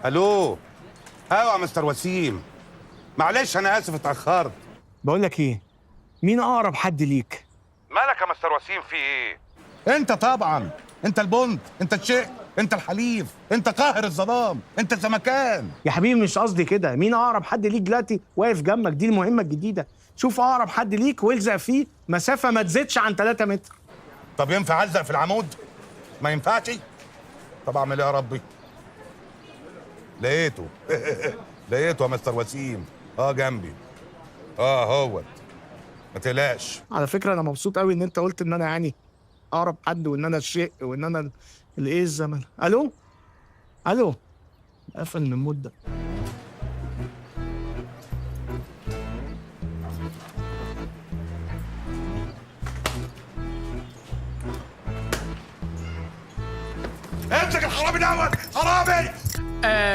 الو. ايوه يا مستر وسيم، معلش انا اسف اتاخرت. بقول لك ايه، مين اقرب حد ليك؟ مالك يا مستر وسيم، في ايه؟ انت طبعا، انت البنت، انت الشيء، انت الحليف، انت قاهر الظلام، انت الزمكان. يا حبيبي مش قصدي كده، مين اقرب حد ليك دلوقتي واقف جنبك؟ دي المهمه الجديده. شوف اقرب حد ليك والزق فيه مسافه ما تزيدش عن 3 متر. طب ينفع الزق في العمود؟ ما ينفعش. طب اعمل ايه يا ربي؟ لقيته. لقيته يا مستر وسيم، جنبي. هوت، ما تقلقش. على فكره انا مبسوط قوي ان انت قلت ان انا يعني اقرب حد، وان انا الشيء، وان انا الايه الزمن. الو الو، قفل من مده. امسك الحرامي دوت، حرامي.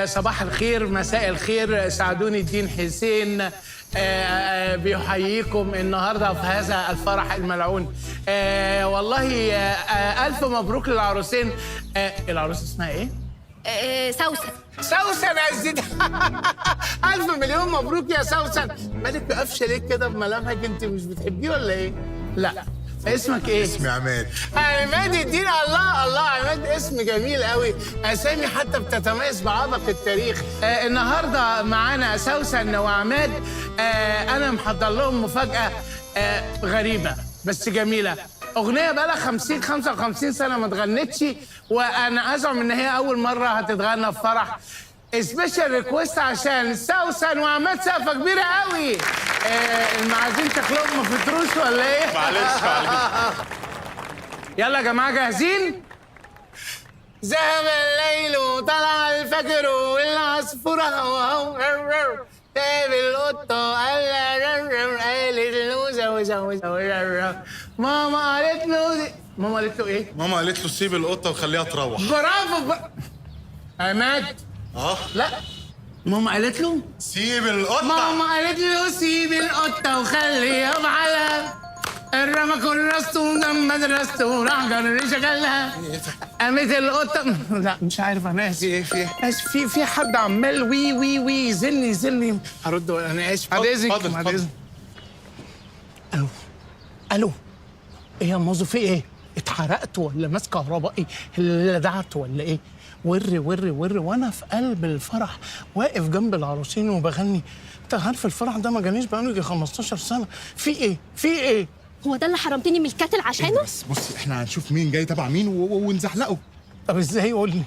صباح الخير، مساء الخير، سعدوني الدين حسين بيحييكم النهارده في هذا الفرح الملعون. والله ألف مبروك للعروسين. العروس اسمها إيه؟ سوسن. سوسن يا سيدي. ألف مليون مبروك يا سوسن. مالك بقفشة ليه كده بملامحك؟ أنت مش بتحبيه ولا إيه؟ لا. اسمك ايه؟ اسمي عماد. عماد الدين. الله عماد اسم جميل قوي، اسامي حتى بتتميز بعبق التاريخ. النهارده معانا سوسن وعماد. انا محضر لهم مفاجأة غريبة بس جميلة. أغنية بقالها 55 سنة ما اتغنتش، وأنا أزعم إن هي أول مرة هتتغنى في فرح. سبيشال ريكويست عشان سوسن وعماد، سقفة كبيرة قوي. المعازيم شكلهم ما فطروش ولا إيه؟ معلش. يلا يا جماعة جاهزين؟ ذهب الليل وطلع الفجر والعصفورة هو تاب القطة قالت له زوزة. ماما قالت له ماما قالت له ايه؟ ماما قالت له سيب القطه وخليها تروح. برافو عماد. لا، ماما قالت له سيب القطه. ماما قالت له سيب القطة وخليها بحالها. الرمى كرسته وجنب مدرسته راح جري شغلها. قامت القطة. لا مش عارف، انا اسف. في حد عمال وي يزلني. هرد ولا انا اسف؟ بعد اذنك. اتفضل. الو ايه يا موظف؟ في ايه؟ اتحرقت ولا ماس كهربائي؟ لدعت ولا ايه؟ وري وانا في قلب الفرح واقف جنب العروسين وبغني. انت عارف الفرح ده ما جانيش بقاله يجي 15 سنه. في ايه؟ هو ده اللي حرمتني من الكاتل عشانه؟ بس بصي، احنا هنشوف مين جاي تبع مين ونزحلقه. طب ازاي؟ قول لي.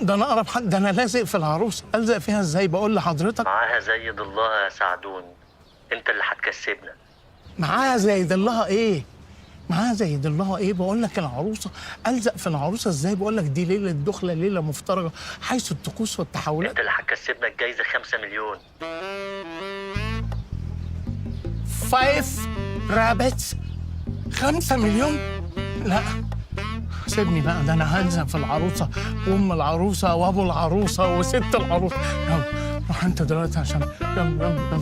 ده انا اقرب حد، ده انا لازق في العروس. الزق فيها ازاي؟ بقول لحضرتك. معاها زي ضلها يا سعدون، انت اللي هتكسبنا. معاها زي ضلها ايه؟ بقول لك العروسه. الزق في العروسه ازاي؟ بقول لك دي ليله دخله، ليله مفترجه حيث الطقوس والتحولات. انت اللي هتكسبنا الجايزه 5 مليون. 5 رابتس 5 مليون؟ لا سيبني بقى، ده انا هلزق في العروسه وام العروسه وابو العروسه وست العروسه. يلا روح انت دلوقتي عشان يلا.